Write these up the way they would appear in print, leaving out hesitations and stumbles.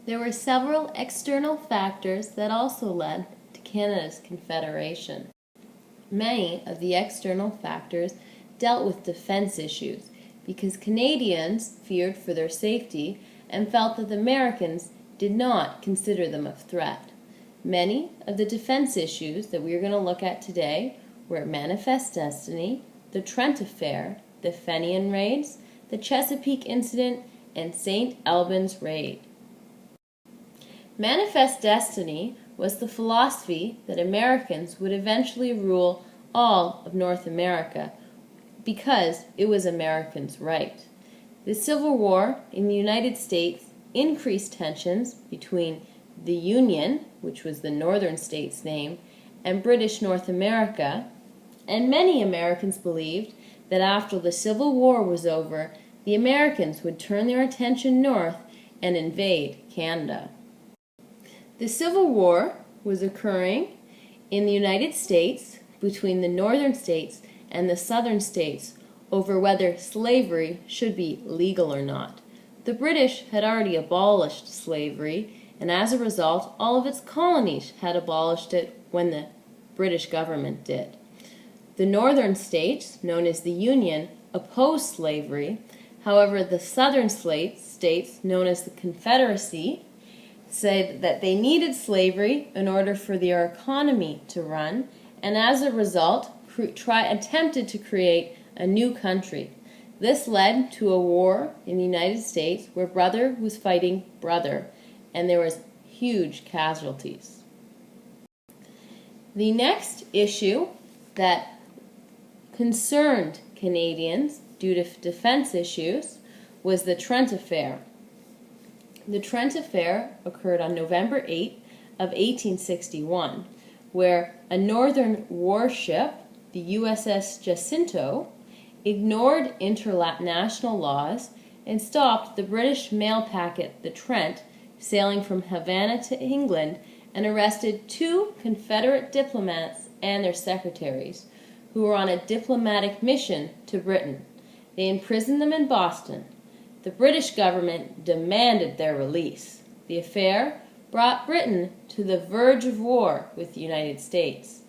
There were several external factors that also led to Canada's Confederation. Many of the external factors dealt with defense issues because Canadians feared for their safety and felt that the Americans did not consider them a threat. Many of the defense issues that we are going to look at today were Manifest Destiny, the Trent Affair, the Fenian Raids, the Chesapeake Incident, and St. Albans Raid. Manifest Destiny was the philosophy that Americans would eventually rule all of North America because it was Americans' right. The Civil War in the United States increased tensions between the Union, which was the northern states' name, and British North America, and many Americans believed that after the Civil War was over, the Americans would turn their attention north and invade Canada. The Civil War was occurring in the United States between the northern states and the southern states over whether slavery should be legal or not. The British had already abolished slavery, and as a result, all of its colonies had abolished it when the British government did. The northern states, known as the Union, opposed slavery. However, the southern states, known as the Confederacy, said that they needed slavery in order for their economy to run, and as a result attempted to create a new country. This led to a war in the United States where brother was fighting brother, and there was huge casualties. The next issue that concerned Canadians due to defense issues was the Trent Affair. The Trent Affair occurred on November 8 of 1861, where a northern warship, the USS Jacinto, ignored international laws and stopped the British mail packet, the Trent, sailing from Havana to England, and arrested 2 Confederate diplomats and their secretaries, who were on a diplomatic mission to Britain. They imprisoned them in Boston. The British government demanded their release. The affair brought Britain to the verge of war with the United States,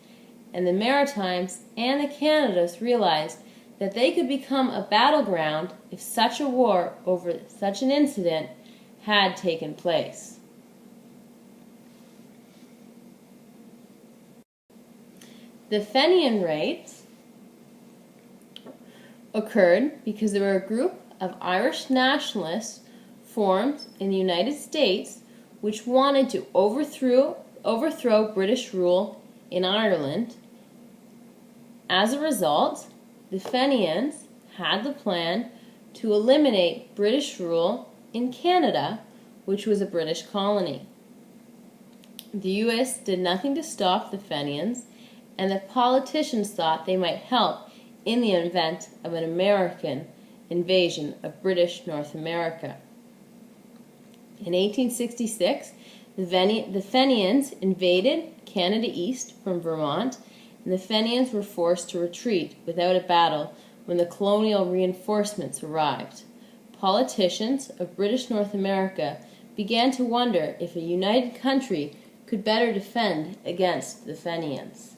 and the Maritimes and the Canadas realized that they could become a battleground if such a war over such an incident had taken place. The Fenian Raids occurred because there were a group of Irish nationalists formed in the United States which wanted to overthrow British rule in Ireland. As a result, the Fenians had the plan to eliminate British rule in Canada, which was a British colony. The U.S. did nothing to stop the Fenians, and the politicians thought they might help in the event of an American invasion of British North America. In 1866, the Fenians invaded Canada East from Vermont, and the Fenians were forced to retreat without a battle when the colonial reinforcements arrived. Politicians of British North America began to wonder if a united country could better defend against the Fenians.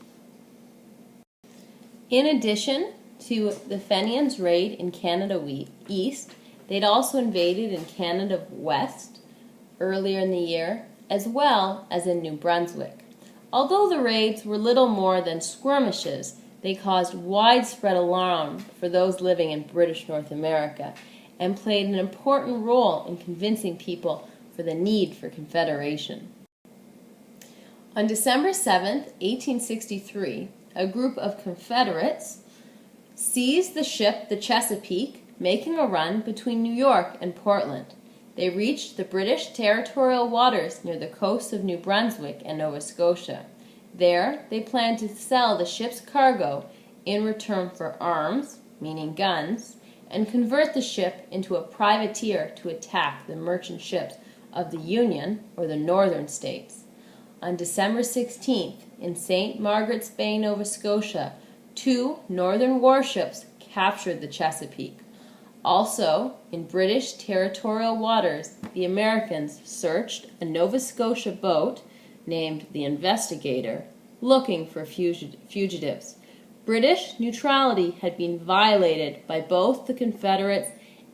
In addition to the Fenians' raid in Canada East, they'd also invaded in Canada West earlier in the year, as well as in New Brunswick. Although the raids were little more than skirmishes, they caused widespread alarm for those living in British North America and played an important role in convincing people for the need for Confederation. On December 7, 1863, a group of Confederates seized the ship the Chesapeake, making a run between New York and Portland. They reached the British territorial waters near the coasts of New Brunswick and Nova Scotia. There, they planned to sell the ship's cargo in return for arms, meaning guns, and convert the ship into a privateer to attack the merchant ships of the Union, or the northern states. On December 16th, in St. Margaret's Bay, Nova Scotia, 2 northern warships captured the Chesapeake. Also, in British territorial waters, the Americans searched a Nova Scotia boat named the Investigator, looking for fugitives. British neutrality had been violated by both the Confederates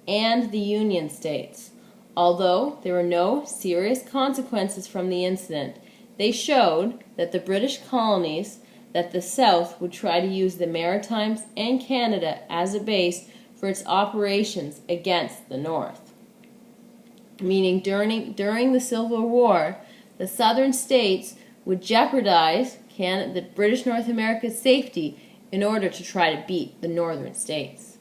and the Union states. Although there were no serious consequences from the incident, they showed that the British colonies that the South would try to use the Maritimes and Canada as a base for its operations against the North. Meaning during the Civil War, the Southern states would jeopardize the British North America's safety in order to try to beat the Northern states.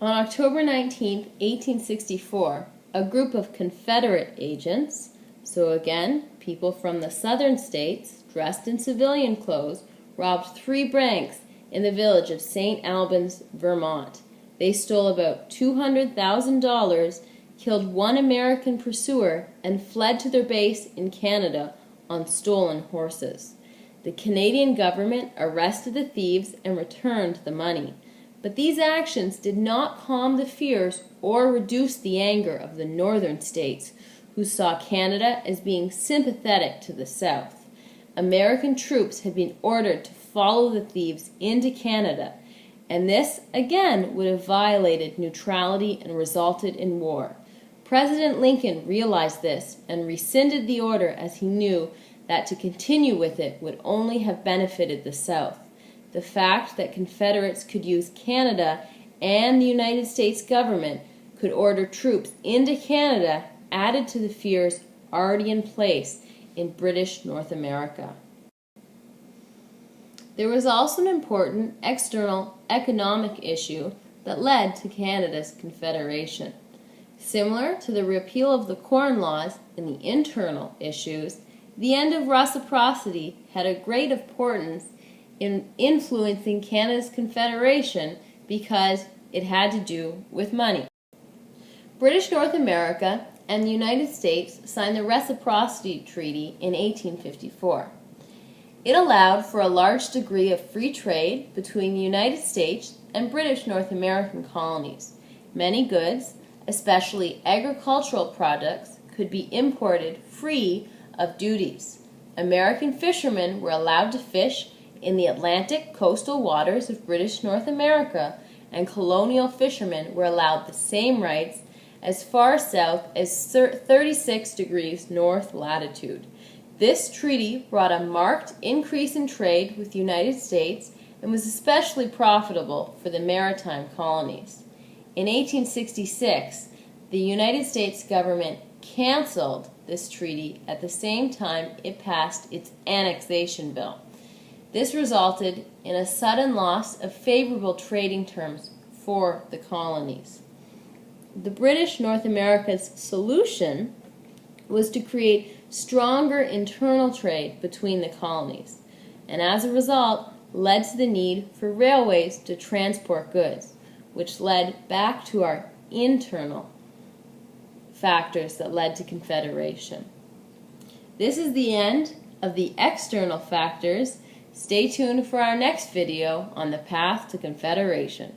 On October 19, 1864, a group of Confederate agents, so again, people from the Southern states, dressed in civilian clothes, robbed 3 banks in the village of St. Albans, Vermont. They stole about $200,000, killed 1 American pursuer, and fled to their base in Canada on stolen horses. The Canadian government arrested the thieves and returned the money. But these actions did not calm the fears or reduce the anger of the northern states, who saw Canada as being sympathetic to the South. American troops had been ordered to follow the thieves into Canada, and this again would have violated neutrality and resulted in war. President Lincoln realized this and rescinded the order, as he knew that to continue with it would only have benefited the South. The fact that Confederates could use Canada and the United States government could order troops into Canada added to the fears already in place in British North America. There was also an important external economic issue that led to Canada's Confederation. Similar to the repeal of the Corn Laws and the internal issues, the end of reciprocity had a great importance in influencing Canada's Confederation because it had to do with money. British North America and the United States signed the Reciprocity Treaty in 1854. It allowed for a large degree of free trade between the United States and British North American colonies. Many goods, especially agricultural products, could be imported free of duties. American fishermen were allowed to fish in the Atlantic coastal waters of British North America, and colonial fishermen were allowed the same rights as far south as 36 degrees north latitude. This treaty brought a marked increase in trade with the United States and was especially profitable for the maritime colonies. In 1866, the United States government canceled this treaty at the same time it passed its annexation bill. This resulted in a sudden loss of favorable trading terms for the colonies. The British North America's solution was to create stronger internal trade between the colonies, and as a result led to the need for railways to transport goods, which led back to our internal factors that led to Confederation. This is the end of the external factors. Stay tuned for our next video on the path to Confederation.